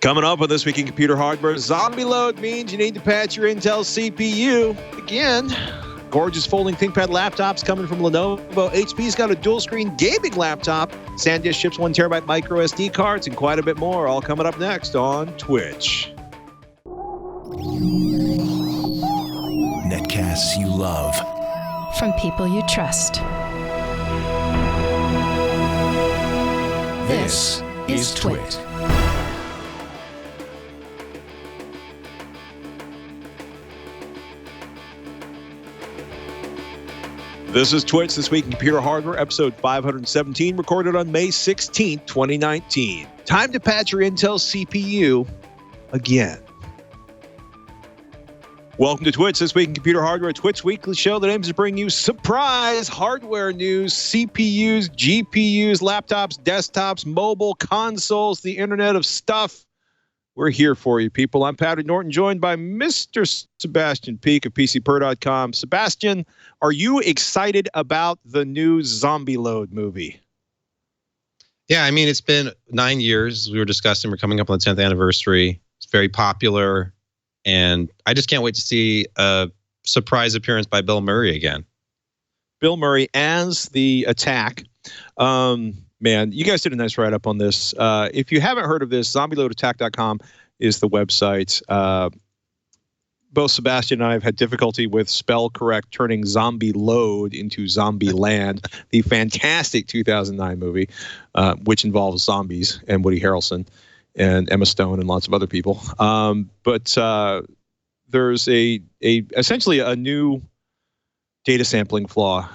Coming up on This Week in Computer Hardware, ZombieLoad means you need to patch your Intel CPU. Again, gorgeous folding ThinkPad laptops coming from Lenovo. HP's got a dual-screen gaming laptop. SanDisk ships 1 terabyte microSD cards and quite a bit more. All coming up next on Twitch. Netcasts you love. From people you trust. This is Twit. This is Twitch, This Week in Computer Hardware, episode 517, recorded on May 16th, 2019. Time to patch your Intel CPU again. Welcome to Twitch, This Week in Computer Hardware, Twitch weekly show that aims to bring you surprise hardware news, CPUs, GPUs, laptops, desktops, mobile, consoles, the Internet of Stuff. We're here for you, people. I'm Patrick Norton, joined by Mr. Sebastian Peak of PCPer.com. Sebastian, are you excited about the new ZombieLoad movie? Yeah, I mean, it's been 9 years. As we were discussing, we're coming up on the 10th anniversary. It's very popular. And I just can't wait to see a surprise appearance by Bill Murray again. Bill Murray as the attack. Man, you guys did a nice write-up on this. If you haven't heard of this, ZombieLoadAttack.com is the website. Both Sebastian and I have had difficulty with spell correct turning Zombie Load into Zombie Land, the fantastic 2009 movie, which involves zombies and Woody Harrelson and Emma Stone and lots of other people. But there's essentially a new data sampling flaw.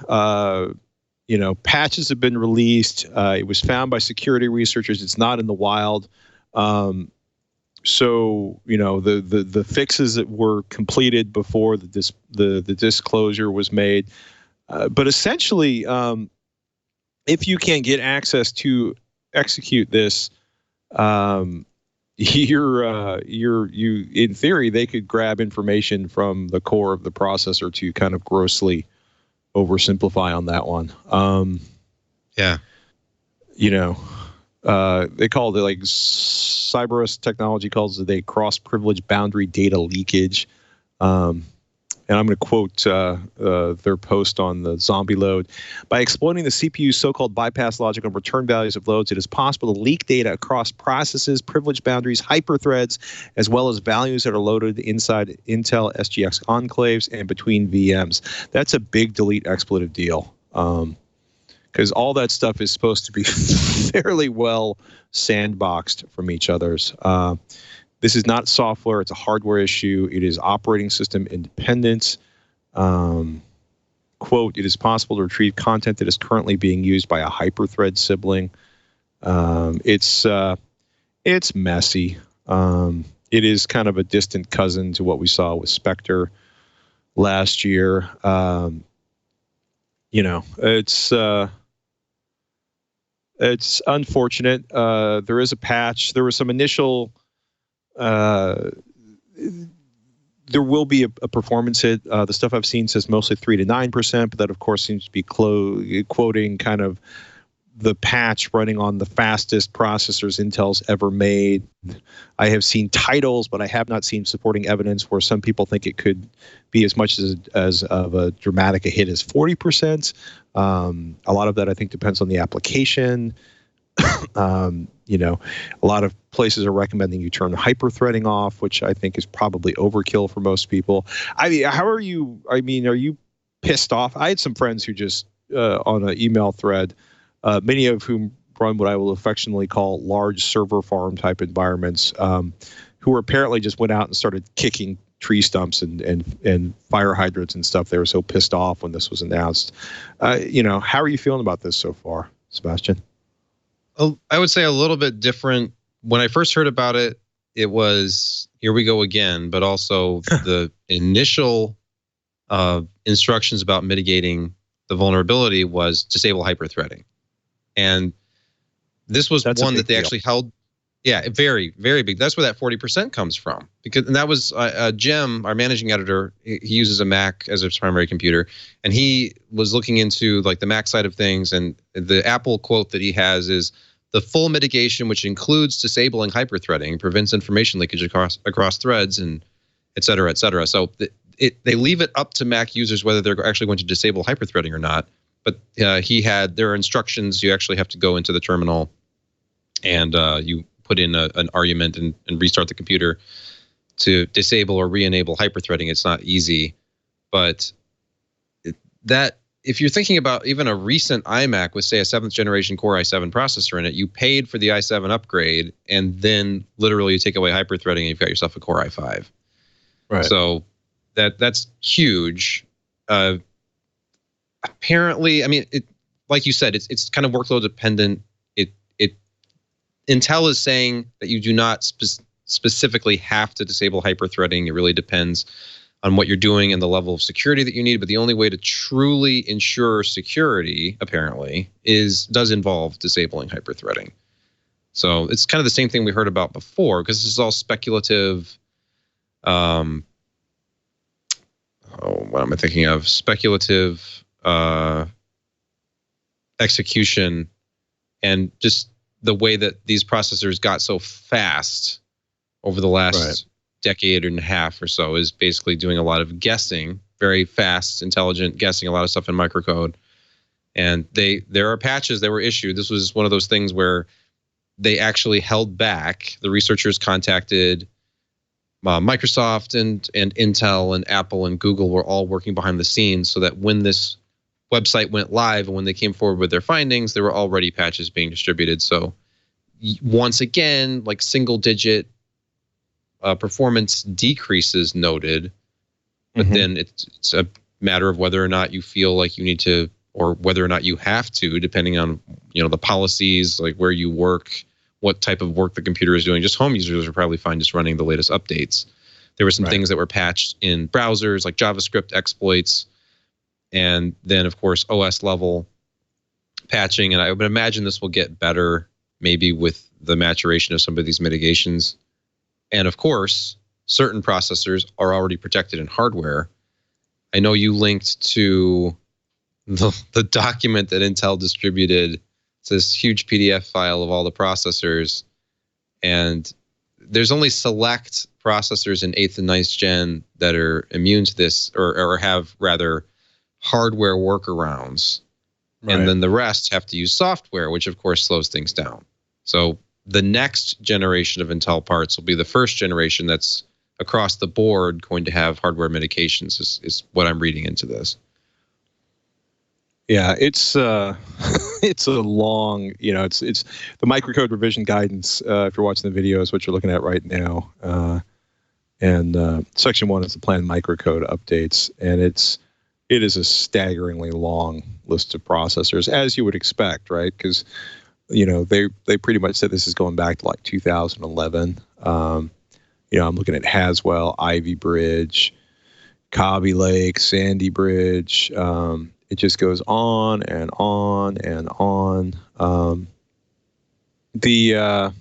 Patches have been released. It was found by security researchers. It's not in the wild. So the fixes that were completed before the disclosure was made. But essentially, if you can't get access to execute this, you in theory they could grab information from the core of the processor to kind of grossly oversimplify on that one. They call it, like, Cyberus technology calls it a cross-privilege boundary data leakage. And I'm going to quote their post on the ZombieLoad. By exploiting the CPU's so-called bypass logic on return values of loads, it is possible to leak data across processes, privilege boundaries, hyperthreads, as well as values that are loaded inside Intel SGX enclaves and between VMs. That's a big delete expletive deal, because all that stuff is supposed to be fairly well sandboxed from each other's. This is not software. It's a hardware issue. It is operating system independent. Quote, it is possible to retrieve content that is currently being used by a hyperthread sibling. It's messy. It is kind of a distant cousin to what we saw with Spectre last year. It's unfortunate. There is a patch. There was some initial... there will be a performance hit. The stuff I've seen says mostly 3 to 9%, but that of course seems to be quoting kind of the patch running on the fastest processors Intel's ever made. I have seen titles, but I have not seen supporting evidence where some people think it could be as much as of a dramatic a hit as 40%. A lot of that I think depends on the application. A lot of places are recommending you turn hyperthreading off, which I think is probably overkill for most people. I mean, how are you? I mean, are you pissed off? I had some friends who just on an email thread, many of whom run what I will affectionately call large server farm type environments, who apparently just went out and started kicking tree stumps and fire hydrants and stuff. They were so pissed off when this was announced. How are you feeling about this so far, Sebastian? I would say a little bit different. When I first heard about it, it was, here we go again, but also the initial instructions about mitigating the vulnerability was disable hyperthreading. And this was one that they actually held. Yeah, very, very big. That's where that 40% comes from. And that was Jim, our managing editor. He uses a Mac as his primary computer, and he was looking into like the Mac side of things. And the Apple quote that he has is, the full mitigation, which includes disabling hyperthreading, prevents information leakage across threads, and et cetera, et cetera. So they leave it up to Mac users whether they're actually going to disable hyperthreading or not. But there are instructions. You actually have to go into the terminal and you put in an argument and restart the computer to disable or re-enable hyperthreading. It's not easy, but if you're thinking about even a recent iMac with, say, a 7th generation Core i7 processor in it, you paid for the i7 upgrade, and then literally you take away hyperthreading and you've got yourself a Core i5. Right. So that's huge. Apparently, I mean, like you said, it's kind of workload dependent. Intel is saying that you do not specifically have to disable hyperthreading. It really depends on what you're doing and the level of security that you need. But the only way to truly ensure security, apparently, does involve disabling hyperthreading. So it's kind of the same thing we heard about before, because this is all speculative. What am I thinking of? Speculative execution, and just the way that these processors got so fast over the last decade and a half or so is basically doing a lot of guessing, very fast, intelligent guessing, a lot of stuff in microcode. And there are patches that were issued. This was one of those things where they actually held back. The researchers contacted Microsoft and Intel and Apple and Google were all working behind the scenes so that when this website went live and when they came forward with their findings, there were already patches being distributed. So once again, like single-digit performance decreases noted, but then it's a matter of whether or not you feel like you need to, or whether or not you have to, depending on the policies, like where you work, what type of work the computer is doing. Just home users are probably fine just running the latest updates. There were some things that were patched in browsers, like JavaScript exploits, and then of course OS level patching. And I would imagine this will get better maybe with the maturation of some of these mitigations. And of course, certain processors are already protected in hardware. I know you linked to the document that Intel distributed. It's this huge PDF file of all the processors. And there's only select processors in 8th and 9th gen that are immune to this, or have rather hardware workarounds. Right. And then the rest have to use software, which of course slows things down. So the next generation of Intel parts will be the first generation that's across the board going to have hardware mitigations, is what I'm reading into this. Yeah, it's it's a long, it's the microcode revision guidance. If you're watching the video, is what you're looking at right now. And section 1 is the planned microcode updates, and it is a staggeringly long list of processors, as you would expect, right? Because they pretty much said this is going back to like 2011. I'm looking at Haswell, Ivy Bridge, Kaby Lake, Sandy Bridge. It just goes on and on and on. This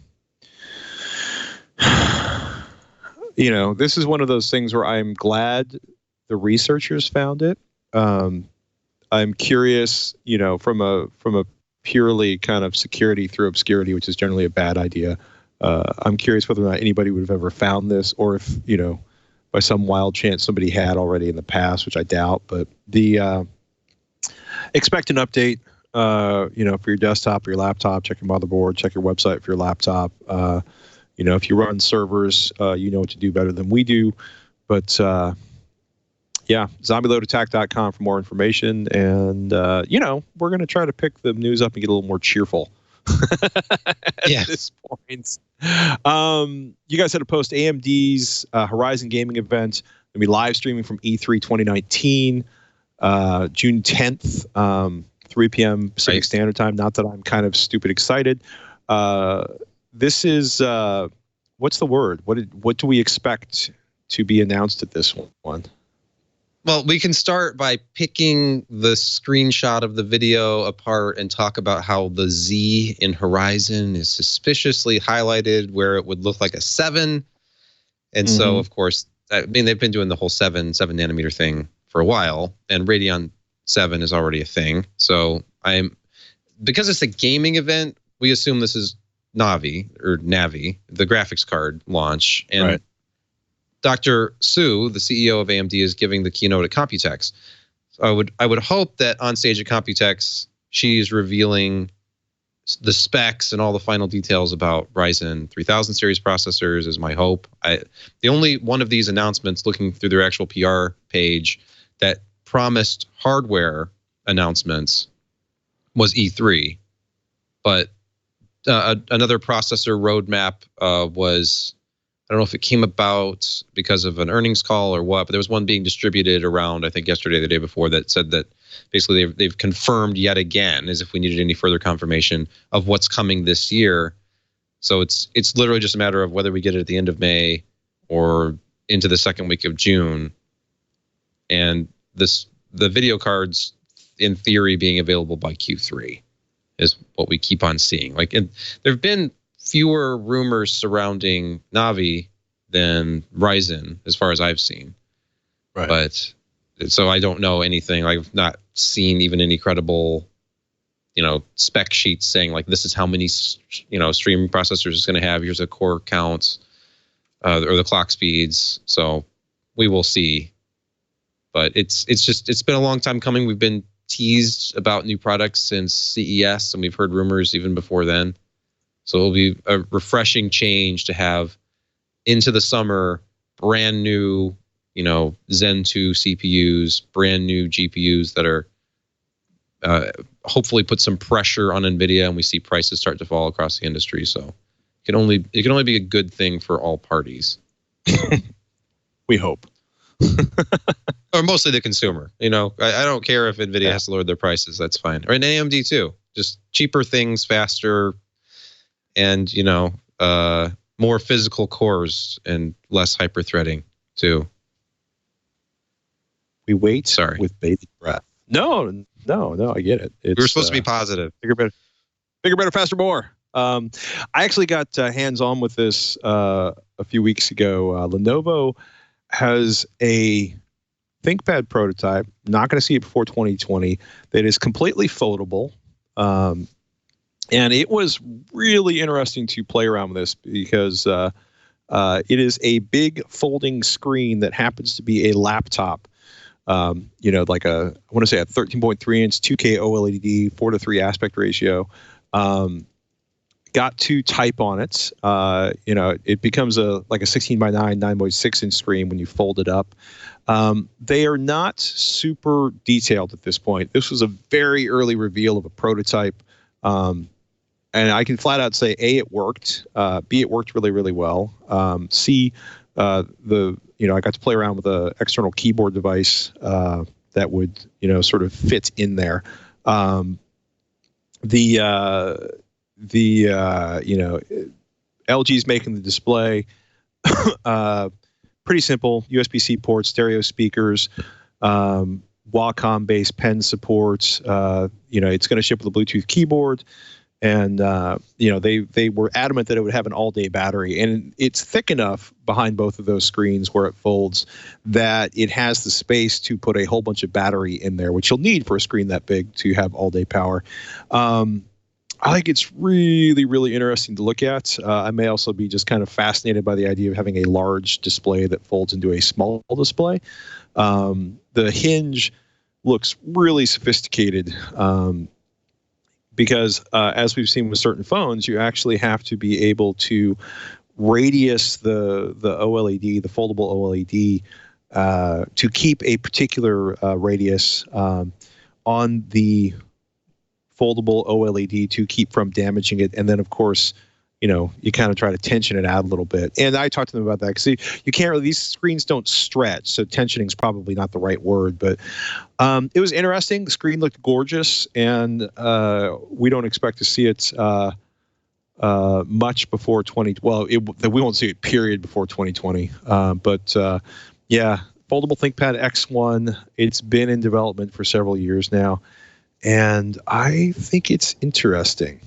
is one of those things where I'm glad the researchers found it. I'm curious, from a purely kind of security through obscurity, which is generally a bad idea. I'm curious whether or not anybody would have ever found this, or if, by some wild chance somebody had already in the past, which I doubt. But expect an update, for your desktop or your laptop. Check your motherboard, check your website for your laptop. If you run servers, you know what to do better than we do. But ZombieLoadAttack.com for more information. And, we're going to try to pick the news up and get a little more cheerful at this point. You guys had a post AMD's Horizon Gaming Event. Going to be live streaming from E3 2019, June 10th, 3 p.m. Pacific Standard Time. Not that I'm kind of stupid excited. This is, what's the word? What do we expect to be announced at this one? Well, we can start by picking the screenshot of the video apart and talk about how the Z in Horizon is suspiciously highlighted where it would look like a 7. And so, of course, they've been doing the whole 7 nanometer thing for a while, and Radeon 7 is already a thing. So because it's a gaming event, we assume this is Navi, the graphics card launch. And right. Dr. Su, the CEO of AMD, is giving the keynote at Computex. So I would hope that on stage at Computex, she's revealing the specs and all the final details about Ryzen 3000 series processors is my hope. The only one of these announcements, looking through their actual PR page, that promised hardware announcements was E3. But another processor roadmap was, I don't know if it came about because of an earnings call or what, but there was one being distributed around, I think yesterday, the day before, that said that basically they've confirmed yet again, as if we needed any further confirmation of what's coming this year. So it's literally just a matter of whether we get it at the end of May or into the second week of June. And the video cards, in theory, being available by Q3 is what we keep on seeing. Like, and there've been fewer rumors surrounding Navi than Ryzen, as far as I've seen. Right. But so I don't know anything. I've not seen even any credible, spec sheets saying like this is how many, streaming processors it's going to have. Here's the core counts, or the clock speeds. So we will see. But it's been a long time coming. We've been teased about new products since CES, and we've heard rumors even before then. So it'll be a refreshing change to have into the summer brand new, Zen 2 CPUs, brand new GPUs that are hopefully put some pressure on NVIDIA, and we see prices start to fall across the industry. So it can only be a good thing for all parties. We hope. Or mostly the consumer. I don't care if NVIDIA has to lower their prices. That's fine. Or an AMD too. Just cheaper things, faster, and more physical cores and less hyperthreading too. We wait with bated breath. No, I get it. We were supposed to be positive. Bigger, better, faster, more. I actually got hands-on with this a few weeks ago. Lenovo has a ThinkPad prototype, not going to see it before 2020, that is completely foldable. And it was really interesting to play around with this because it is a big folding screen that happens to be a laptop. Like I want to say a 13.3 inch 2K OLED 4:3 aspect ratio. Got to type on it. It becomes like a 16 by 9, 9.6 inch screen when you fold it up. They are not super detailed at this point. This was a very early reveal of a prototype. And I can flat out say, A, it worked. B, it worked really, really well. C, I got to play around with an external keyboard device that would, sort of fit in there. LG's making the display. Pretty simple. USB-C ports, stereo speakers, Wacom-based pen supports. It's going to ship with a Bluetooth keyboard. And, they were adamant that it would have an all-day battery. And it's thick enough behind both of those screens where it folds that it has the space to put a whole bunch of battery in there, which you'll need for a screen that big to have all-day power. I think it's really, really interesting to look at. I may also be just kind of fascinated by the idea of having a large display that folds into a small display. The hinge looks really sophisticated. Because as we've seen with certain phones, you actually have to be able to radius the OLED, the foldable OLED, to keep a particular radius on the foldable OLED to keep from damaging it. And then, of course, you kind of try to tension it out a little bit. And I talked to them about that because you can't really, these screens don't stretch. So tensioning is probably not the right word, but it was interesting. The screen looked gorgeous, and we don't expect to see it much before 20. Well, we won't see it period before 2020. Yeah, foldable ThinkPad X1. It's been in development for several years now, and I think it's interesting.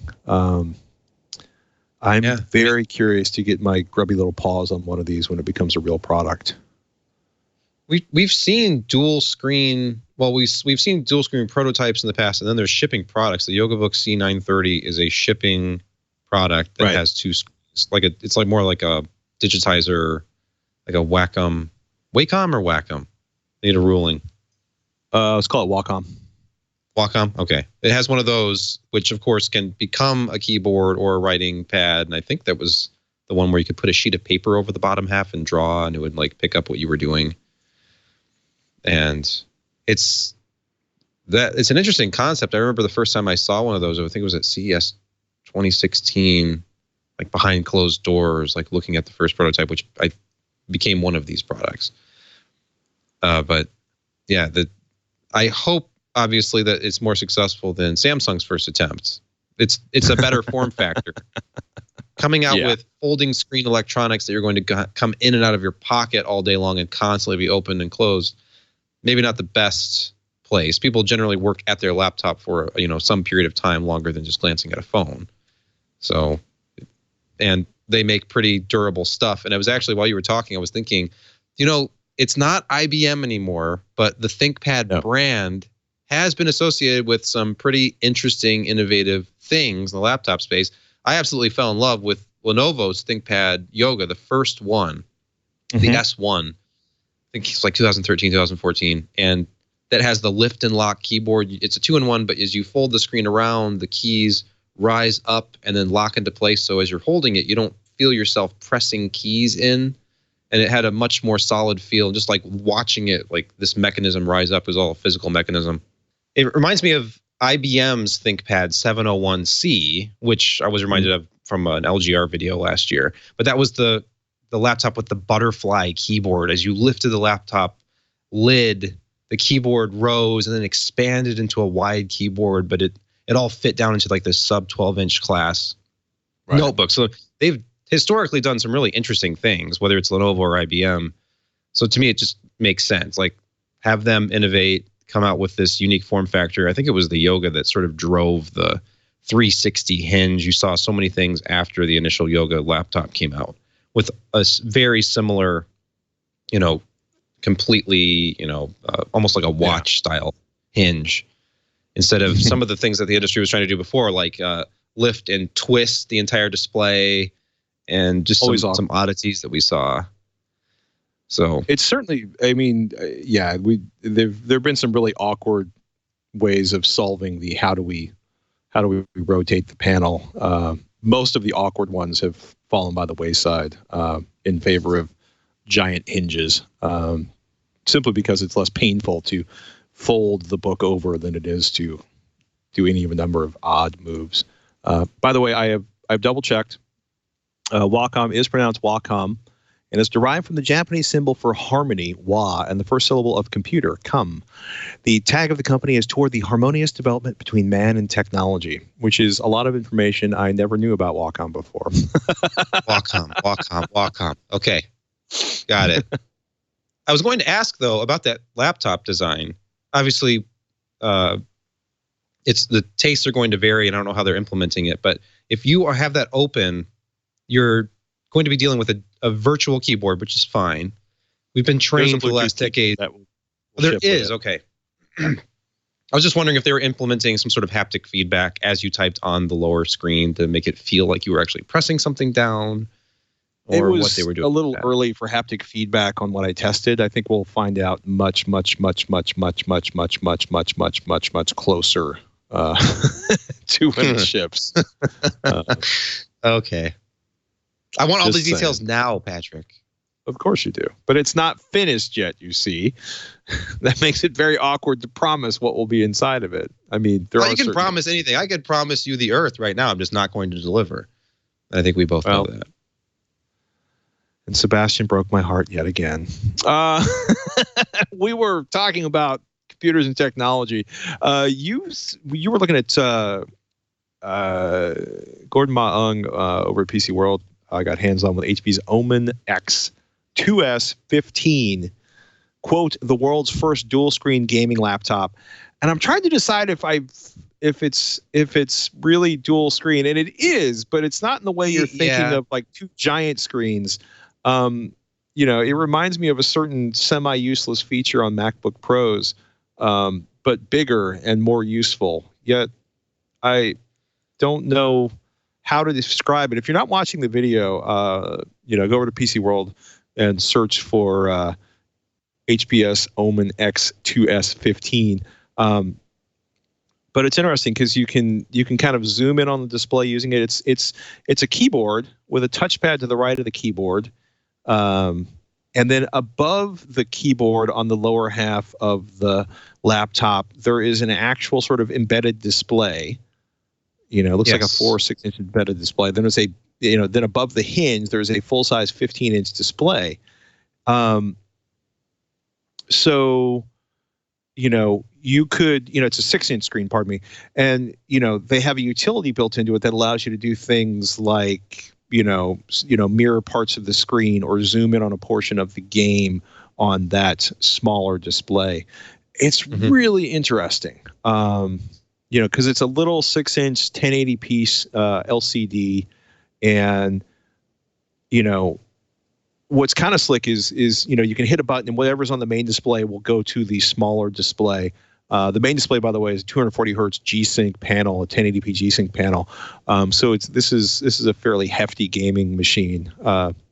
I'm very curious to get my grubby little paws on one of these when it becomes a real product. We've seen dual screen. Well, we've seen dual screen prototypes in the past, and then there's shipping products. The YogaBook C930 is a shipping product that Right. has two screens. It's like more like a digitizer, like a Wacom or Wacom. Need a ruling. Let's call it Wacom. Wacom. Okay, it has one of those, which of course can become a keyboard or a writing pad. And I think that was the one where you could put a sheet of paper over the bottom half and draw, and it would like pick up what you were doing. And it's an interesting concept. I remember the first time I saw one of those, I think it was at CES 2016, like behind closed doors, like looking at the first prototype, which I became one of these products. But yeah, I hope obviously that it's more successful than Samsung's first attempt. It's a better form factor. Coming out with folding screen electronics that you're going to come in and out of your pocket all day long and constantly be opened and closed. Maybe not the best place. People generally work at their laptop for some period of time longer than just glancing at a phone. So, and they make pretty durable stuff. And I was actually, while you were talking, I was thinking, it's not IBM anymore, but the ThinkPad brand has been associated with some pretty interesting, innovative things in the laptop space. I absolutely fell in love with Lenovo's ThinkPad Yoga, the first one, the S1. I think it's like 2013, 2014. And that has the lift and lock keyboard. It's a 2-in-1, but as you fold the screen around, the keys rise up and then lock into place. So as you're holding it, you don't feel yourself pressing keys in. And it had a much more solid feel, just like watching it, like this mechanism rise up is all a physical mechanism. It reminds me of IBM's ThinkPad 701C, which I was reminded of from an LGR video last year. But that was the laptop with the butterfly keyboard. As you lifted the laptop lid, the keyboard rose and then expanded into a wide keyboard, but it all fit down into like this sub 12-inch class notebook. So they've historically done some really interesting things, whether it's Lenovo or IBM. So to me, it just makes sense. Like, have them innovate, come out with this unique form factor. I think it was the Yoga that sort of drove the 360 hinge. You saw so many things after the initial Yoga laptop came out with a very similar, completely, almost like a watch style hinge, instead of some of the things that the industry was trying to do before, like lift and twist the entire display, and just some oddities that we saw. So it's certainly, I mean, there've been some really awkward ways of solving the how do we rotate the panel. Most of the awkward ones have fallen by the wayside in favor of giant hinges, simply because it's less painful to fold the book over than it is to do any of a number of odd moves. By the way, I've double checked. Wacom is pronounced Wacom, and it's derived from the Japanese symbol for harmony, wa, and the first syllable of computer, come. The tag of the company is toward the harmonious development between man and technology, which is a lot of information I never knew about Wacom before. Wacom. Okay, got it. I was going to ask, though, about that laptop design. Obviously, the tastes are going to vary, and I don't know how they're implementing it, but if you have that open, you're going to be dealing with a virtual keyboard, which is fine. We've been trained for the last decade. There is, okay. I was just wondering if they were implementing some sort of haptic feedback as you typed on the lower screen to make it feel like you were actually pressing something down, or what they were doing. It was a little early for haptic feedback on what I tested. I think we'll find out much closer to when it ships. Okay. I want all the details now, Patrick. Of course you do. But it's not finished yet, you see. That makes it very awkward to promise what will be inside of it. I mean, you can promise anything. I could promise you the Earth right now. I'm just not going to deliver. I think we both know that. And Sebastian broke my heart yet again. We were talking about computers and technology. You were looking at Gordon Ma-Ung over at PC World. I got hands-on with HP's Omen X2S15, quote, the world's first dual-screen gaming laptop. And I'm trying to decide if it's really dual screen, and it is, but it's not in the way you're thinking of, like two giant screens. It reminds me of a certain semi-useless feature on MacBook Pros, but bigger and more useful. Yet I don't know how to describe it. If you're not watching the video, go over to PC World and search for HPS Omen X2S15. But it's interesting because you can kind of zoom in on the display using it. It's a keyboard with a touchpad to the right of the keyboard, and then above the keyboard on the lower half of the laptop there is an actual sort of embedded display. It looks like a 4 or 6 inch embedded display. Then there's then above the hinge there's a full size 15-inch display. So you could, it's a 6-inch screen, pardon me. And, they have a utility built into it that allows you to do things like, mirror parts of the screen or zoom in on a portion of the game on that smaller display. It's really interesting, because it's a little 6-inch 1080p LCD. And, what's kind of slick is you can hit a button and whatever's on the main display will go to the smaller display. The main display, by the way, is a 240 hertz G-Sync panel, a 1080p G-Sync panel. So this is a fairly hefty gaming machine.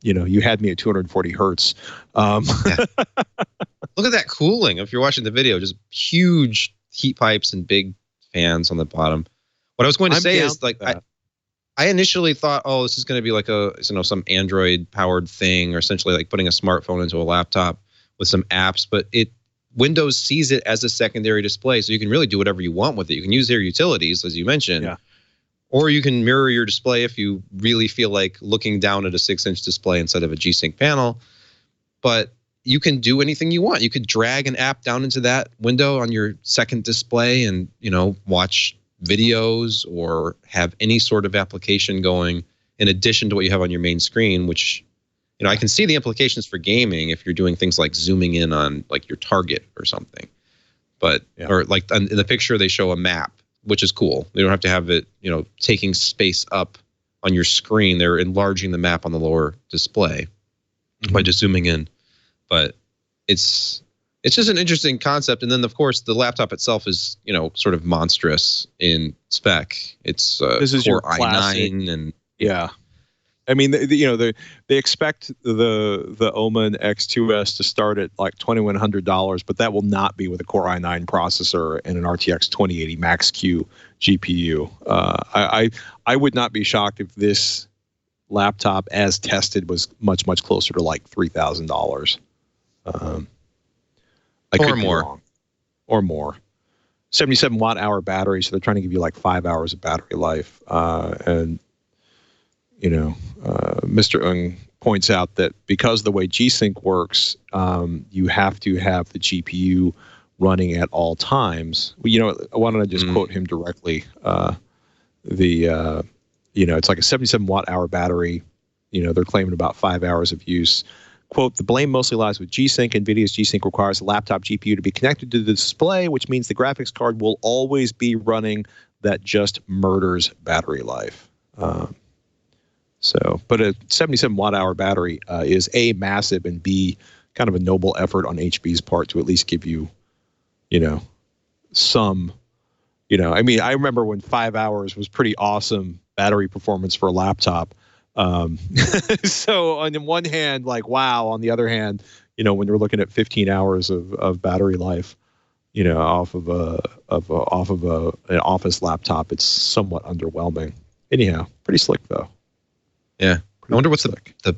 You had me at 240 hertz. Yeah. Look at that cooling. If you're watching the video, just huge heat pipes and big fans on the bottom. What I was going to say is I initially thought, oh, this is going to be like some Android powered thing, or essentially like putting a smartphone into a laptop with some apps, but Windows sees it as a secondary display, so you can really do whatever you want with it. You can use their utilities, as you mentioned, or you can mirror your display if you really feel like looking down at a 6-inch display instead of a G-Sync panel. But you can do anything you want. You could drag an app down into that window on your second display and, watch videos or have any sort of application going in addition to what you have on your main screen, which I can see the implications for gaming if you're doing things like zooming in on like your target or something. But or like in the picture they show a map, which is cool. They don't have to have it, taking space up on your screen. They're enlarging the map on the lower display by just zooming in. But it's just an interesting concept. And then, of course, the laptop itself is, sort of monstrous in spec. It's this is Core your classic, i9 and I mean, they expect the Omen X2S to start at like $2,100, but that will not be with a Core i9 processor and an RTX 2080 Max-Q GPU. I would not be shocked if this laptop, as tested, was much closer to like $3,000. Or more. 77 watt hour battery, so they're trying to give you like 5 hours of battery life. And Mr. Ung points out that because of the way G-Sync works, you have to have the GPU running at all times. Well, why don't I just quote him directly? It's like a 77 watt hour battery. They're claiming about 5 hours of use. Quote, the blame mostly lies with G-Sync. NVIDIA's G-Sync requires a laptop GPU to be connected to the display, which means the graphics card will always be running. That just murders battery life. But a 77 watt hour battery is A, massive, and B, kind of a noble effort on HP's part to at least give you, some, I remember when 5 hours was pretty awesome battery performance for a laptop. So on the one hand, like, wow, on the other hand, when you're looking at 15 hours of battery life, off of an office laptop, it's somewhat underwhelming. Anyhow, pretty slick though. Yeah. I wonder what the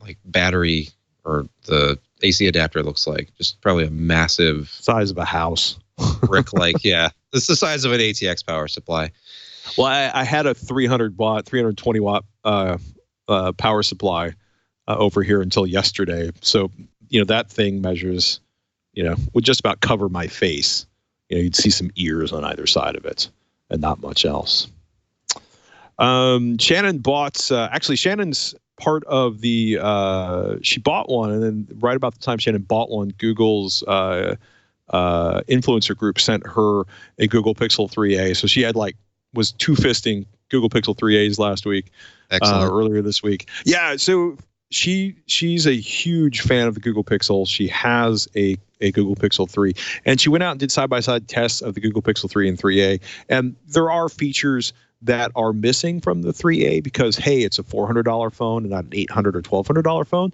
like battery or the AC adapter looks like. Just probably a massive size of a house. brick it's the size of an ATX power supply. Well, I had a 320 watt power supply over here until yesterday. So, that thing measures, would just about cover my face. You'd see some ears on either side of it and not much else. Shannon bought, Shannon's part of the, she bought one, and then right about the time Shannon bought one, Google's influencer group sent her a Google Pixel 3a. So she had was two-fisting Google Pixel 3As last week, earlier this week. Yeah, so she's a huge fan of the Google Pixel. She has a Google Pixel 3, and she went out and did side-by-side tests of the Google Pixel 3 and 3A. And there are features that are missing from the 3A because, hey, it's a $400 phone and not an $800 or $1,200 phone.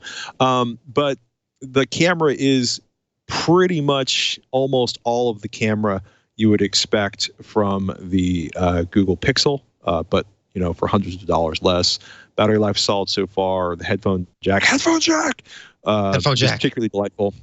But the camera is pretty much almost all of the camera you would expect from the Google Pixel, but for hundreds of dollars less. Battery life solid so far. The headphone jack, particularly delightful.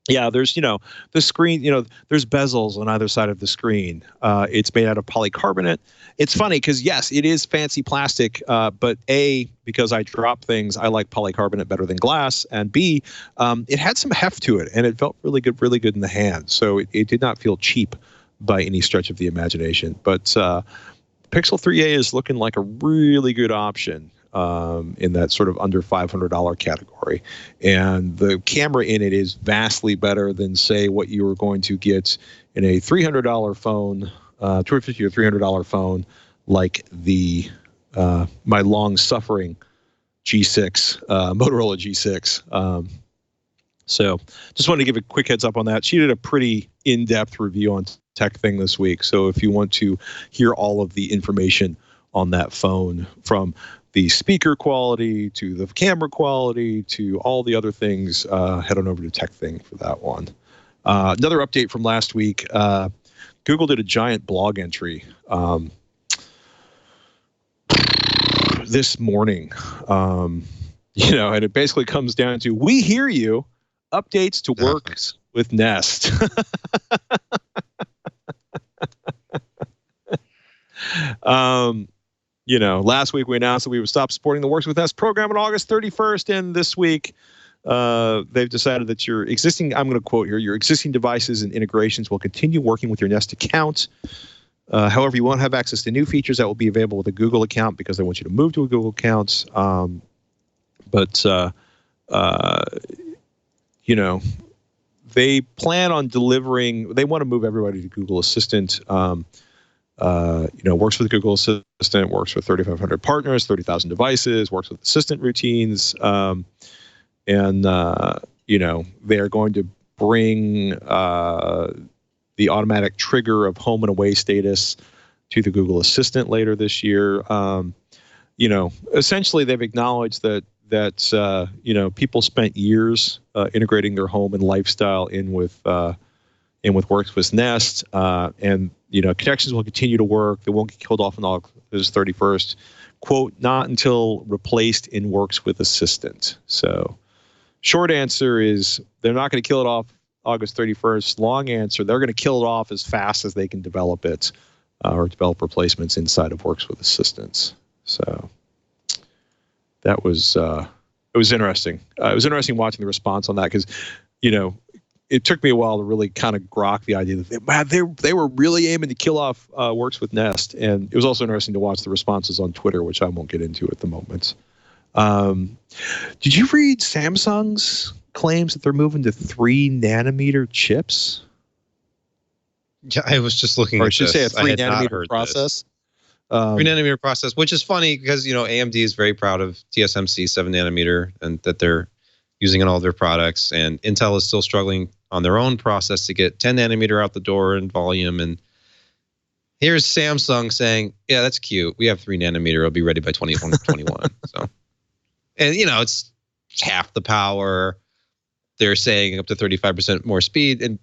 Yeah, there's the screen. There's bezels on either side of the screen. It's made out of polycarbonate. It's funny because yes, it is fancy plastic, but A, because I drop things, I like polycarbonate better than glass, and B, it had some heft to it, and it felt really good in the hand. So it did not feel cheap by any stretch of the imagination. But Pixel 3a is looking like a really good option in that sort of under $500 category. And the camera in it is vastly better than, say, what you were going to get in a $300 phone, $250 or $300 phone, like the my long-suffering G6, Motorola G6. So just wanted to give a quick heads up on that. She did a pretty in-depth review on Tech Thing this week. So if you want to hear all of the information on that phone, from the speaker quality to the camera quality to all the other things, head on over to Tech Thing for that one. Another update from last week, Google did a giant blog entry this morning. And it basically comes down to, we hear you, updates to Works with Nest. Last week we announced that we would stop supporting the Works with Nest program on August 31st, and this week they've decided that your existing, I'm going to quote here, your existing devices and integrations will continue working with your Nest account. However, you won't have access to new features that will be available with a Google account because they want you to move to a Google account. They plan on delivering, they want to move everybody to Google Assistant. Works with Google Assistant, works with 3,500 partners, 30,000 devices, works with assistant routines. They're going to bring the automatic trigger of home and away status to the Google Assistant later this year. Essentially they've acknowledged that people spent years integrating their home and lifestyle in with Works with Nest, and connections will continue to work. They won't get killed off on August 31st. Quote, not until replaced in Works with Assistant. So, short answer is they're not going to kill it off August 31st. Long answer, they're going to kill it off as fast as they can develop it, or develop replacements inside of Works with Assistants. So that was it was interesting. It was interesting watching the response on that because, it took me a while to really kind of grok the idea that they were really aiming to kill off Works with Nest. And it was also interesting to watch the responses on Twitter, which I won't get into at the moment. Did you read Samsung's claims that they're moving to 3-nanometer chips? Yeah, I was just looking or at I should this. say a 3-nanometer process. 3-nanometer process, which is funny because, AMD is very proud of TSMC 7-nanometer and that they're using in all their products, and Intel is still struggling on their own process to get 10-nanometer out the door in volume. And here's Samsung saying, yeah, that's cute. We have 3-nanometer. It'll be ready by 2021. So, and it's half the power. They're saying up to 35% more speed. And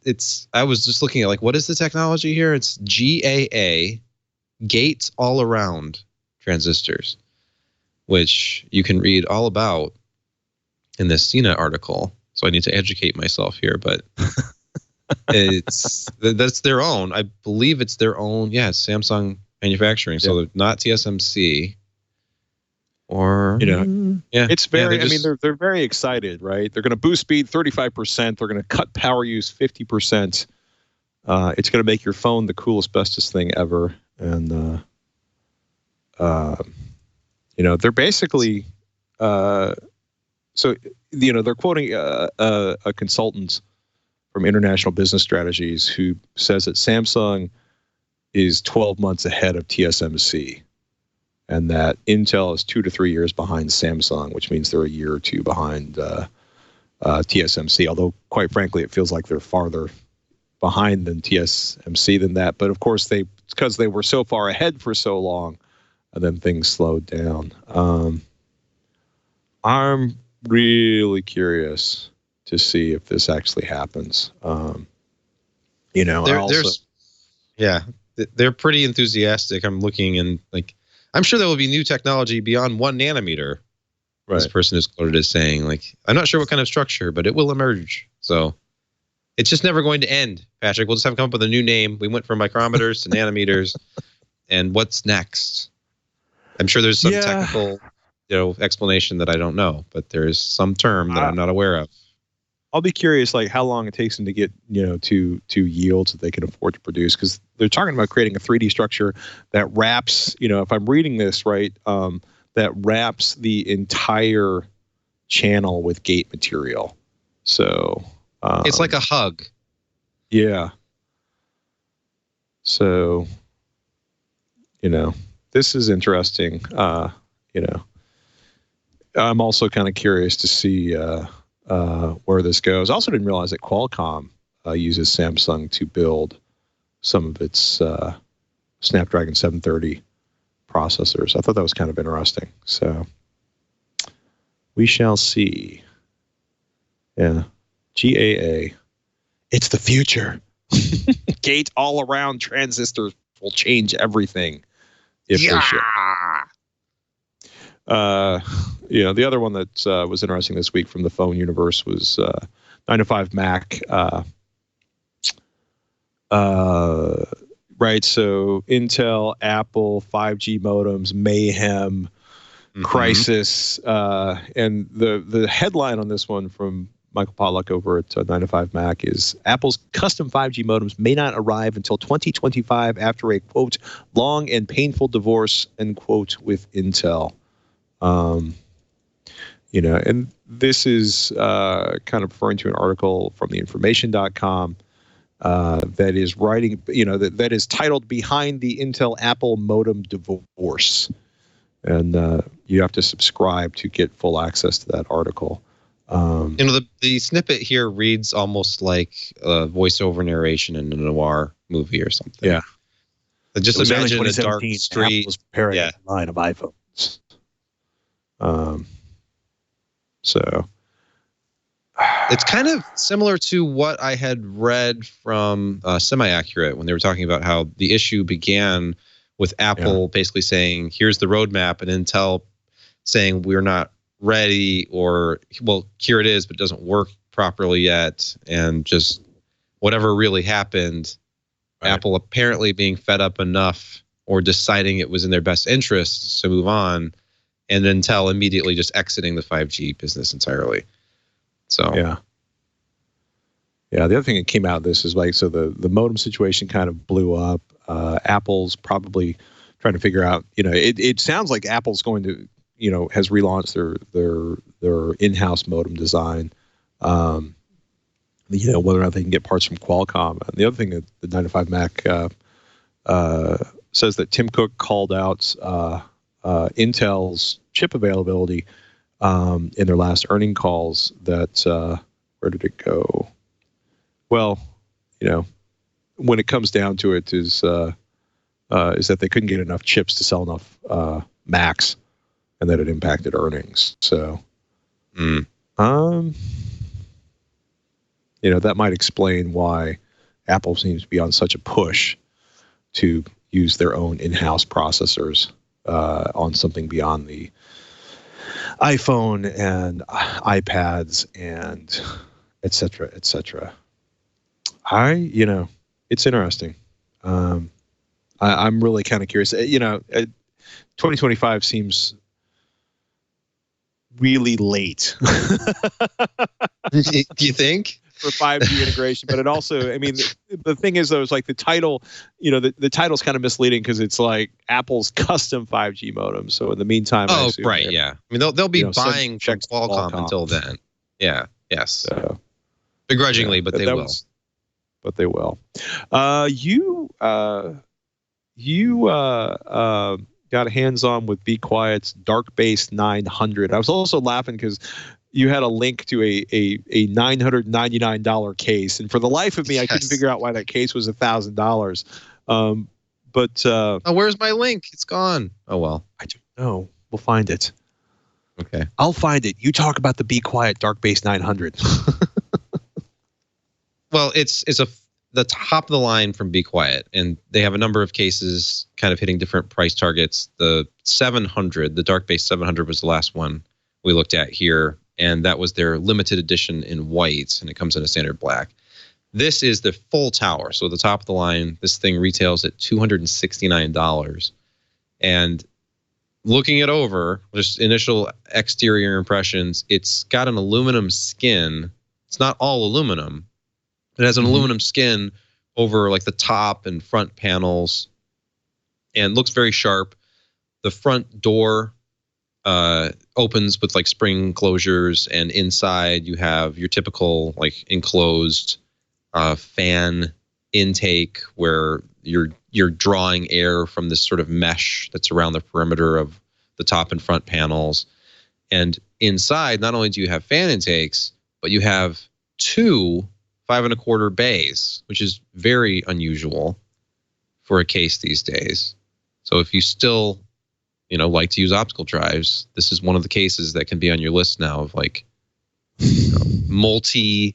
I was just looking at what is the technology here? It's GAA, gates all around transistors, which you can read all about in this CNET article. So I need to educate myself here, but that's their own. I believe it's their own. Yeah, it's Samsung manufacturing. So they're not TSMC or, it's very, they're very excited, right? They're going to boost speed 35%. They're going to cut power use 50%. It's going to make your phone the coolest, bestest thing ever. And, they're basically, so, they're quoting a consultant from International Business Strategies who says that Samsung is 12 months ahead of TSMC. and that Intel is 2 to 3 years behind Samsung, which means they're a year or two behind TSMC. Although, quite frankly, it feels like they're farther behind than TSMC than that. But of course, because they were so far ahead for so long, and then things slowed down. I'm really curious to see if this actually happens. They're pretty enthusiastic. I'm looking and I'm sure there will be new technology beyond 1 nanometer. Right. This person is quoted as saying, I'm not sure what kind of structure, but it will emerge. So it's just never going to end, Patrick. We'll just have to come up with a new name. We went from micrometers to nanometers, and what's next? I'm sure there's some technical, explanation that I don't know, but there's some term that I'm not aware of. I'll be curious, how long it takes them to get, to yields that they can afford to produce, because they're talking about creating a 3D structure that wraps, if I'm reading this right, that wraps the entire channel with gate material. So it's like a hug. Yeah. So, this is interesting. I'm also kind of curious to see where this goes. I also didn't realize that Qualcomm uses Samsung to build some of its Snapdragon 730 processors. I thought that was kind of interesting. So we shall see. Yeah. GAA. It's the future. Gate all around transistors will change everything if they ship. The other one that was interesting this week from the phone universe was 905 Mac. Right, so Intel, Apple, 5G modems, mayhem, crisis, and the headline on this one from Michael Pollack over at 905 Mac is Apple's custom 5G modems may not arrive until 2025 after a, quote, long and painful divorce, end quote, with Intel. And this is kind of referring to an article from theinformation.com that is writing, that is titled Behind the Intel Apple Modem Divorce. And you have to subscribe to get full access to that article. The snippet here reads almost like a voiceover narration in a noir movie or something. Yeah. Just imagine a dark street. Apple was preparing a line of iPhones. So it's kind of similar to what I had read from Semi-Accurate when they were talking about how the issue began with Apple basically saying, here's the roadmap, and Intel saying we're not ready, or, well, here it is, but it doesn't work properly yet. And just whatever really happened, Apple apparently being fed up enough or deciding it was in their best interests to move on, and Intel immediately just exiting the 5G business entirely. So yeah. The other thing that came out of this is the modem situation kind of blew up. Apple's probably trying to figure out. It sounds like Apple's going to has relaunched their in-house modem design. Whether or not they can get parts from Qualcomm. And the other thing that the 905 Mac says that Tim Cook called out Intel's chip availability in their last earning calls. That where did it go? Well, when it comes down to it, is that they couldn't get enough chips to sell enough Macs, and that it impacted earnings. So, that might explain why Apple seems to be on such a push to use their own in-house processors on something beyond the iPhone and iPads and et cetera, et cetera. It's interesting. I'm really kind of curious. 2025 seems really late. Do you think? For 5G integration, but it also, the thing is though, it's like the title, the title's kind of misleading because it's like Apple's custom 5G modem. So in the meantime, right, yeah. They'll be buying from Qualcomm until then. Yeah, yes. So, begrudgingly, but they will. But they will. got hands-on with Be Quiet's Dark Base 900. I was also laughing because you had a link to a $999 case, and for the life of me, I couldn't figure out why that case was $1,000. Where's my link? It's gone. Oh well. I don't know. We'll find it. Okay. I'll find it. You talk about the Be Quiet Dark Base 900. Well, it's the top of the line from Be Quiet, and they have a number of cases kind of hitting different price targets. The 700, the Dark Base 700 was the last one we looked at here, and that was their limited edition in white, and it comes in a standard black. This is the full tower, so the top of the line. This thing retails at $269, and looking it over, just initial exterior impressions, it's got an aluminum skin. It's not all aluminum. It has an aluminum skin over like the top and front panels, and looks very sharp. The front door opens with like spring closures, and inside you have your typical like enclosed fan intake where you're drawing air from this sort of mesh that's around the perimeter of the top and front panels. And inside, not only do you have fan intakes, but you have two 5 1/4 bays, which is very unusual for a case these days. So if you still, like to use optical drives, this is one of the cases that can be on your list now of like multi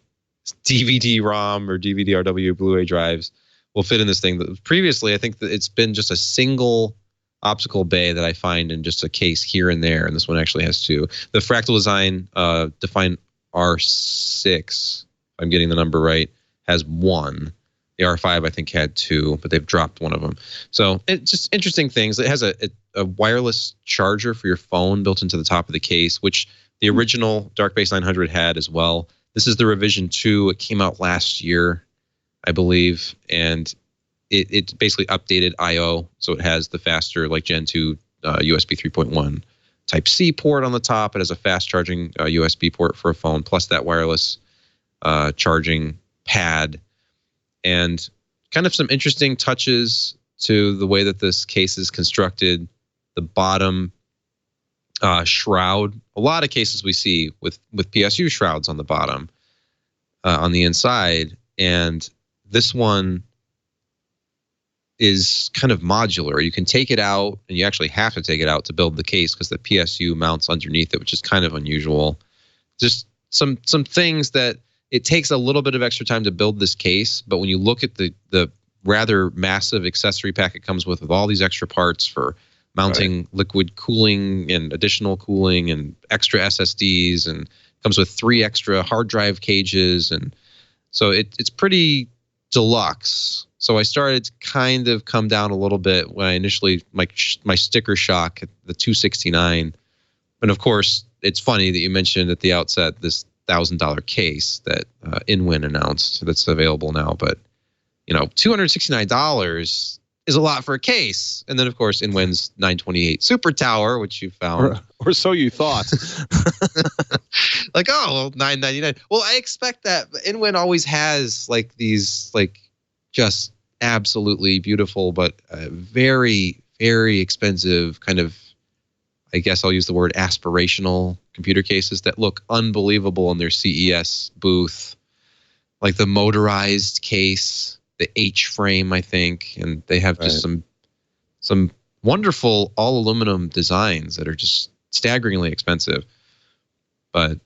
DVD-ROM or DVD-RW Blu-ray drives will fit in this thing. Previously, I think that it's been just a single optical bay that I find in just a case here and there, and this one actually has two. The Fractal Design Define R6, if I'm getting the number right, has one. The R5, I think, had two, but they've dropped one of them. So it's just interesting things. It has a wireless charger for your phone built into the top of the case, which the original Dark Base 900 had as well. This is the revision 2. It came out last year, I believe, and it basically updated I/O, so it has the faster, like Gen 2 USB 3.1 Type-C port on the top. It has a fast charging USB port for a phone, plus that wireless charging pad, and kind of some interesting touches to the way that this case is constructed. The bottom shroud, a lot of cases we see with PSU shrouds on the bottom, on the inside, and this one is kind of modular. You can take it out, and you actually have to take it out to build the case because the PSU mounts underneath it, which is kind of unusual. Just some things that it takes a little bit of extra time to build this case, but when you look at the rather massive accessory pack it comes with all these extra parts for mounting liquid cooling and additional cooling and extra SSDs, and comes with 3 extra hard drive cages, and so it's pretty deluxe. So I started to kind of come down a little bit when I initially my sticker shock at the $269, and of course it's funny that you mentioned at the outset this $1,000 case that InWin announced that's available now, but $269 is a lot for a case. And then of course InWin's 928 Super Tower, which you found, or so you thought. like, oh well, $999. Well, I expect that, but InWin always has like these like just absolutely beautiful but very, very expensive kind of, I guess I'll use the word aspirational computer cases that look unbelievable in their CES booth, like the motorized case, the H-frame, I think, and they have just some wonderful all aluminum designs that are just staggeringly expensive. But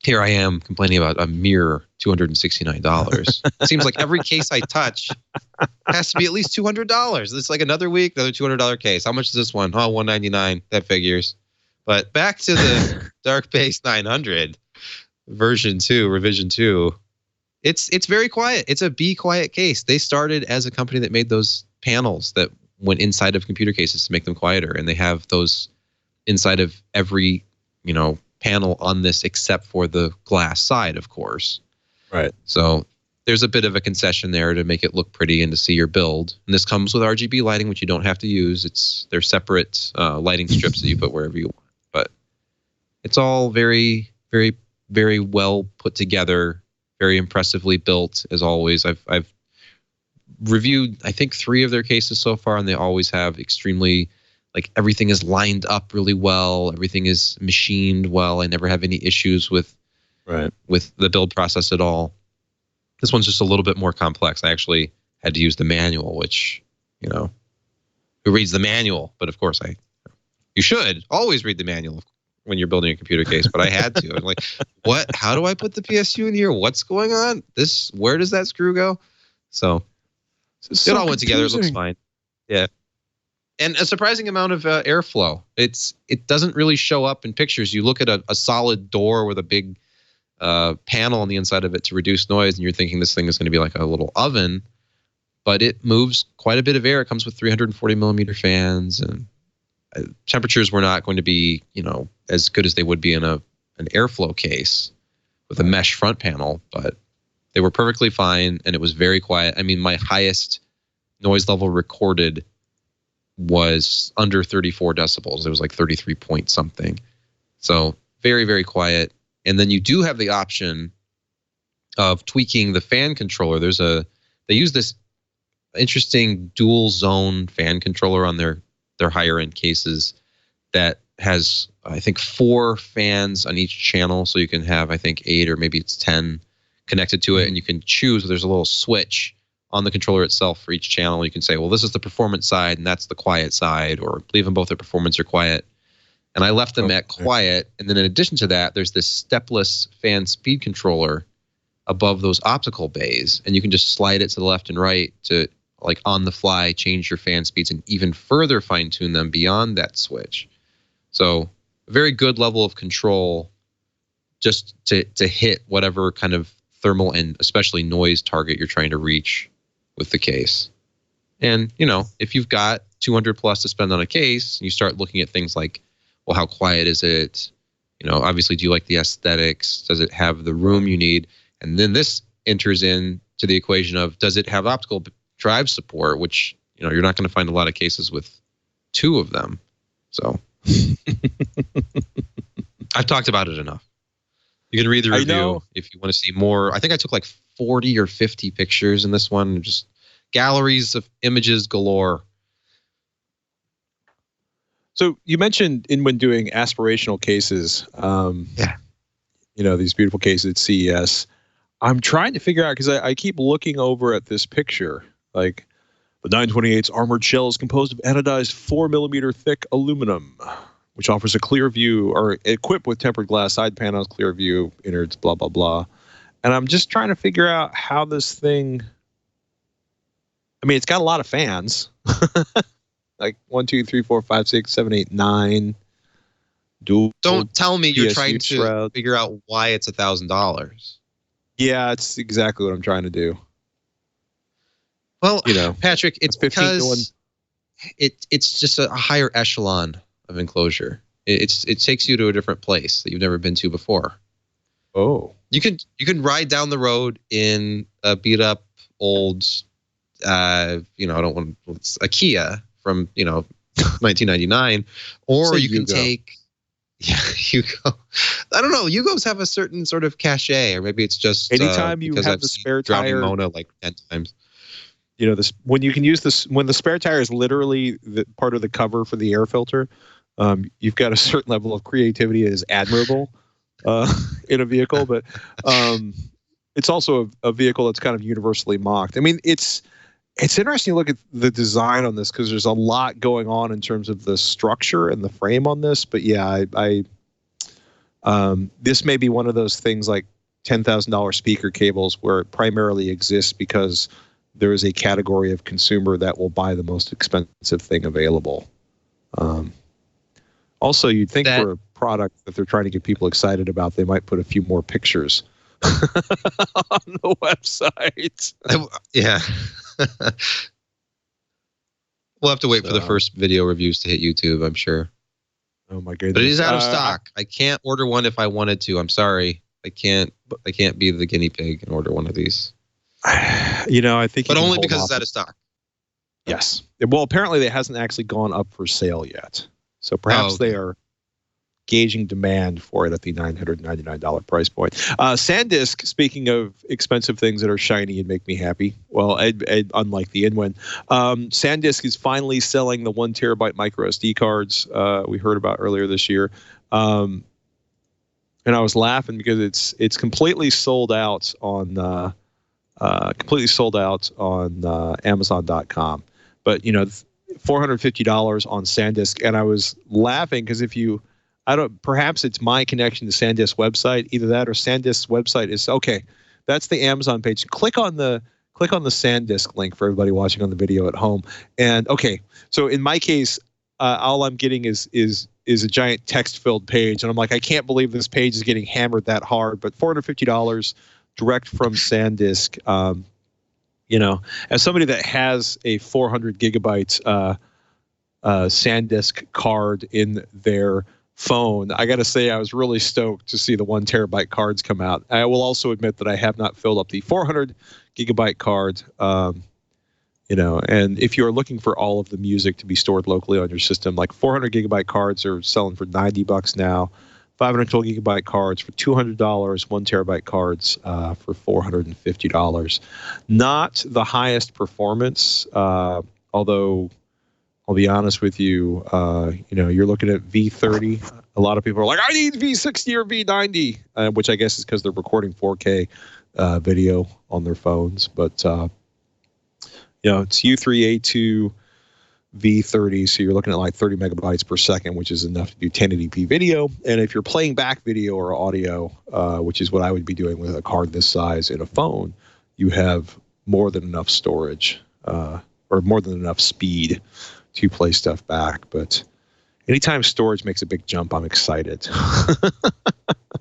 here I am complaining about a mere $269. It seems like every case I touch has to be at least $200. It's like another week, another $200 case. How much is this one? Oh, $199. That figures. But back to the Dark Base 900 version 2, revision 2. It's very quiet. It's a Be Quiet case. They started as a company that made those panels that went inside of computer cases to make them quieter, and they have those inside of every, panel on this except for the glass side, of course. Right. So there's a bit of a concession there to make it look pretty and to see your build. And this comes with RGB lighting, which you don't have to use. They're separate lighting strips that you put wherever you want. But it's all very, very, very well put together, very impressively built, as always. I've reviewed, I think, 3 of their cases so far, and they always have extremely like everything is lined up really well, everything is machined well. I never have any issues with the build process at all. This one's just a little bit more complex. I actually had to use the manual, which, you know, who reads the manual? But of course, you should always read the manual when you're building a computer case. But I had to. I'm like, what? How do I put the PSU in here? What's going on? Where does that screw go? So it all went together. It looks fine. Yeah. And a surprising amount of airflow. It doesn't really show up in pictures. You look at a solid door with a big panel on the inside of it to reduce noise, and you're thinking this thing is going to be like a little oven, but it moves quite a bit of air. It comes with 340 millimeter fans, and temperatures were not going to be, you know, as good as they would be in an airflow case with a mesh front panel, but they were perfectly fine, and it was very quiet. I mean, my highest noise level recorded was under 34 decibels. It was like 33 point something. So very, very quiet. And then you do have the option of tweaking the fan controller. They use this interesting dual zone fan controller on their higher end cases that has, I think, 4 fans on each channel. So you can have, I think, 8 or maybe it's 10 connected to it. And you can choose, there's a little switch on the controller itself for each channel. You can say, well, this is the performance side and that's the quiet side, or leave them both at performance or quiet. And I left them at quiet. And then in addition to that, there's this stepless fan speed controller above those optical bays. And you can just slide it to the left and right to, like, on the fly, change your fan speeds and even further fine tune them beyond that switch. So a very good level of control just to hit whatever kind of thermal and especially noise target you're trying to reach with the case. And, you know, if you've got 200 plus to spend on a case, you start looking at things like, well, how quiet is it? You know, obviously, do you like the aesthetics? Does it have the room you need? And then this enters in to the equation of, does it have optical drive support, which, you know, you're not going to find a lot of cases with 2 of them. So I've talked about it enough. You can read the review if you want to see more. I think I took like 40 or 50 pictures in this one, just galleries of images galore. So you mentioned when doing aspirational cases, you know, these beautiful cases at CES. I'm trying to figure out, because I keep looking over at this picture, like the 928's armored shell is composed of anodized 4 millimeter thick aluminum, which offers a clear view, or equipped with tempered glass side panels, clear view, innards, blah, blah, blah. And I'm just trying to figure out how this thing, I mean, it's got a lot of fans. Like 1, 2, 3, 4, 5, 6, 7, 8, 9. Dual. Don't tell me you're trying to shroud. Figure out why it's $1,000. Yeah, it's exactly what I'm trying to do. Well, you know, Patrick, it's because it's just a higher echelon of enclosure. It takes you to a different place that you've never been to before. Oh, you can ride down the road in a beat up old, you know, I don't want, it's a Kia from, you know, 1999, or you can take, Yugo. I don't know. Yugos have a certain sort of cachet, or maybe it's just anytime you have the spare tire. Mona like 10 times. You know, this when you can use this, when the spare tire is literally the part of the cover for the air filter, you've got a certain level of creativity that is admirable in a vehicle, but it's also a vehicle that's kind of universally mocked. I mean, it's interesting to look at the design on this, because there's a lot going on in terms of the structure and the frame on this. But yeah, this may be one of those things like $10,000 speaker cables where it primarily exists because there is a category of consumer that will buy the most expensive thing available. Also, you'd think for a product that they're trying to get people excited about, they might put a few more pictures on the website. Yeah. We'll have to wait for the first video reviews to hit YouTube, I'm sure. Oh my goodness. But it is out of stock. I can't order one if I wanted to. I'm sorry. I can't be the guinea pig and order one of these. You know, I think, but only because it's out of stock. Yes. Well, apparently it hasn't actually gone up for sale yet. So perhaps they are gauging demand for it at the $999 price point. SanDisk, speaking of expensive things that are shiny and make me happy, well, unlike the Inwin, SanDisk is finally selling the 1 terabyte micro SD cards we heard about earlier this year. And I was laughing because it's completely sold out on Amazon.com. But $450 on SanDisk, and I was laughing because perhaps it's my connection to SanDisk website, either that or SanDisk's website is okay. That's the Amazon page. Click on the SanDisk link for everybody watching on the video at home. And okay, so in my case, all I'm getting is a giant text-filled page, and I'm like, I can't believe this page is getting hammered that hard. But $450 direct from SanDisk. As somebody that has a 400 gigabyte SanDisk card in their phone, I got to say I was really stoked to see the 1 terabyte cards come out. I will also admit that I have not filled up the 400 gigabyte card. And if you're looking for all of the music to be stored locally on your system, like 400 gigabyte cards are selling for $90 now. 512 gigabyte cards for $200, 1 terabyte cards for $450. Not the highest performance, although I'll be honest with you, you're looking at V30. A lot of people are like, I need V60 or V90, which I guess is because they're recording 4K video on their phones. But it's U3A2 V30, so you're looking at like 30 megabytes per second, which is enough to do 1080p video. And if you're playing back video or audio, which is what I would be doing with a card this size in a phone, you have more than enough storage or more than enough speed to play stuff back. But anytime storage makes a big jump, I'm excited.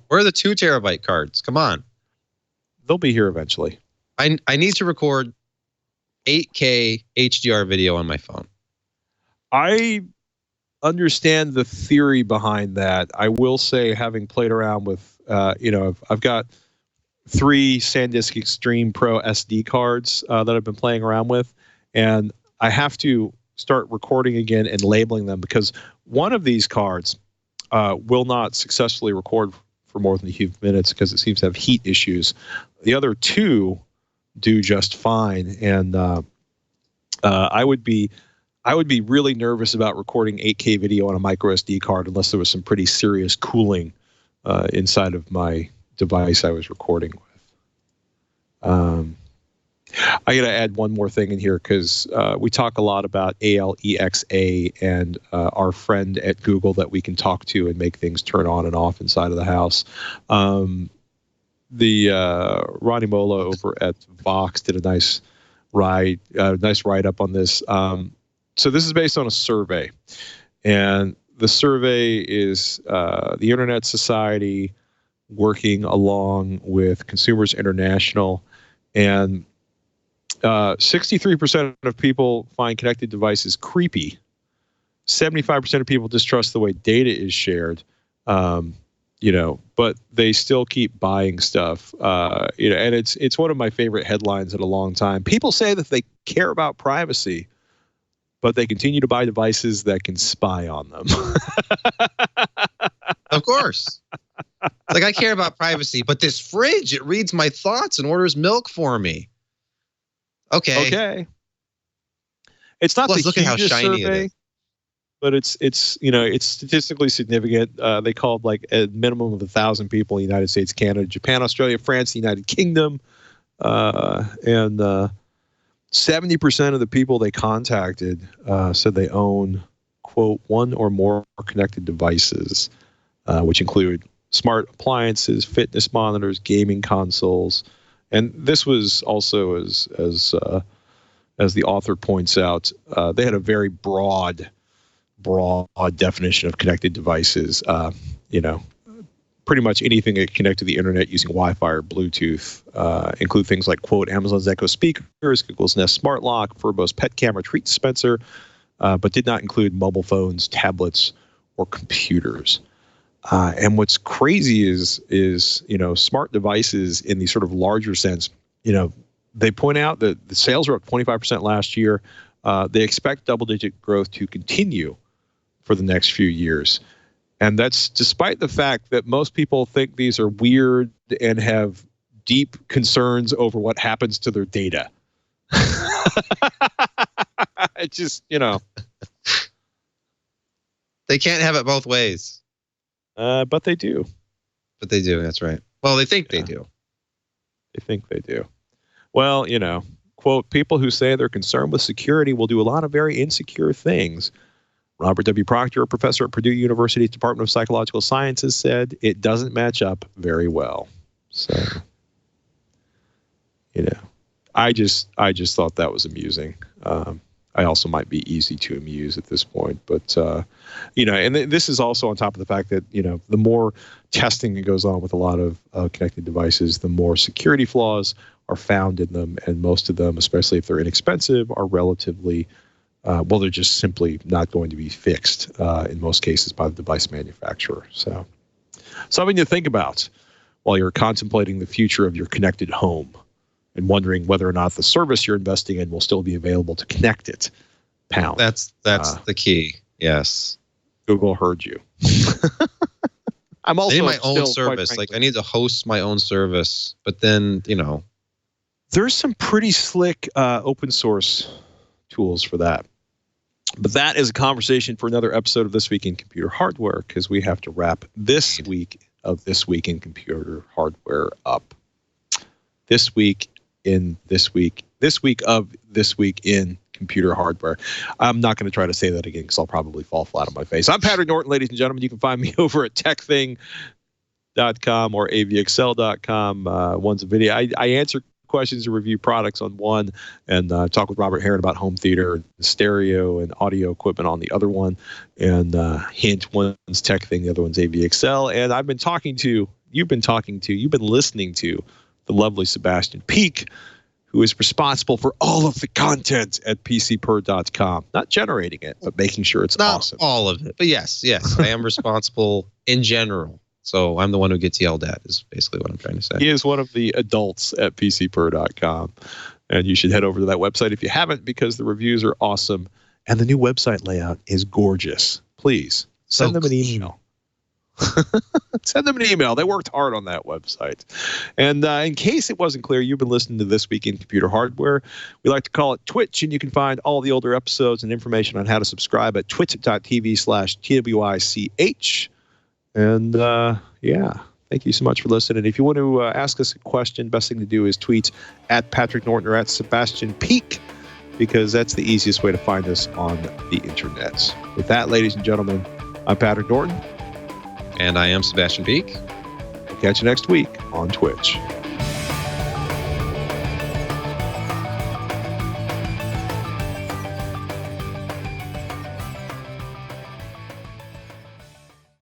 Where are the 2 terabyte cards? Come on. They'll be here eventually. I need to record 8K HDR video on my phone. I understand the theory behind that. I will say, having played around with, I've got 3 SanDisk Extreme Pro SD cards that I've been playing around with, and I have to start recording again and labeling them because one of these cards will not successfully record for more than a few minutes because it seems to have heat issues. The other 2 do just fine, and I would be really nervous about recording 8K video on a micro SD card unless there was some pretty serious cooling inside of my device I was recording with. I got to add one more thing in here because we talk a lot about ALEXA and our friend at Google that we can talk to and make things turn on and off inside of the house. Ronnie Mola over at Vox did a nice write-up on this. So this is based on a survey, and the survey is the Internet Society working along with Consumers International, and 63% of people find connected devices creepy. 75% of people distrust the way data is shared, but they still keep buying stuff, and it's one of my favorite headlines in a long time. People say that they care about privacy, but they continue to buy devices that can spy on them. Of course. It's like, I care about privacy, but this fridge, it reads my thoughts and orders milk for me. Okay. It's not Plus, the look at how hugest shiny survey, it is. but it's statistically significant. They called like a minimum of 1,000 people in the United States, Canada, Japan, Australia, France, the United Kingdom, and 70% of the people they contacted said they own, quote, 1 or more connected devices, which include smart appliances, fitness monitors, gaming consoles. And this was also, as the author points out, they had a very broad definition of connected devices. Pretty much anything that connect to the internet using Wi-Fi or Bluetooth, include things like, quote, Amazon's Echo speakers, Google's Nest Smart Lock, Furbo's pet camera treat dispenser, but did not include mobile phones, tablets, or computers. And what's crazy is smart devices in the sort of larger sense. They point out that the sales are up 25% last year. They expect double-digit growth to continue for the next few years. And that's despite the fact that most people think these are weird and have deep concerns over what happens to their data. It just, They can't have it both ways. But they do. But they do, that's right. Well, they think they do. They think they do. Well, quote, people who say they're concerned with security will do a lot of very insecure things. Robert W. Proctor, a professor at Purdue University's Department of Psychological Sciences, said it doesn't match up very well. So, I just thought that was amusing. I also might be easy to amuse at this point, but and this is also on top of the fact that the more testing that goes on with a lot of connected devices, the more security flaws are found in them, and most of them, especially if they're inexpensive, are relatively they're just simply not going to be fixed in most cases by the device manufacturer. So, something to think about while you're contemplating the future of your connected home and wondering whether or not the service you're investing in will still be available to connect it. Pound. That's the key. Yes. Google heard you. I'm also I need my own service. Like I need to host my own service, but then, there's some pretty slick open source tools for that. But that is a conversation for another episode of This Week in Computer Hardware, because we have to wrap this week of This Week in Computer Hardware up. This week in Computer Hardware. I'm not going to try to say that again because I'll probably fall flat on my face. I'm Patrick Norton, ladies and gentlemen. You can find me over at techthing.com or avxl.com. One's a video. I answer questions and review products on one, and talk with Robert Heron about home theater, stereo, and audio equipment on the other one. And hint, one's Tech Thing, the other one's AVXL. And you've been listening to the lovely Sebastian Peak, who is responsible for all of the content at PCPer.com. Not generating it, but making sure it's awesome. Not all of it, but yes, I am responsible in general. So I'm the one who gets yelled at, is basically what I'm trying to say. He is one of the adults at PCPer.com. And you should head over to that website if you haven't, because the reviews are awesome. And the new website layout is gorgeous. Please send them an email. Send them an email. They worked hard on that website. And in case it wasn't clear, you've been listening to This Week in Computer Hardware. We like to call it Twitch, and you can find all the older episodes and information on how to subscribe at twitch.tv/TWICH. And thank you so much for listening. If you want to ask us a question, best thing to do is tweet at Patrick Norton or at Sebastian Peak, because that's the easiest way to find us on the internet. With that, ladies and gentlemen, I'm Patrick Norton. And I am Sebastian Peak. We'll catch you next week on Twitch.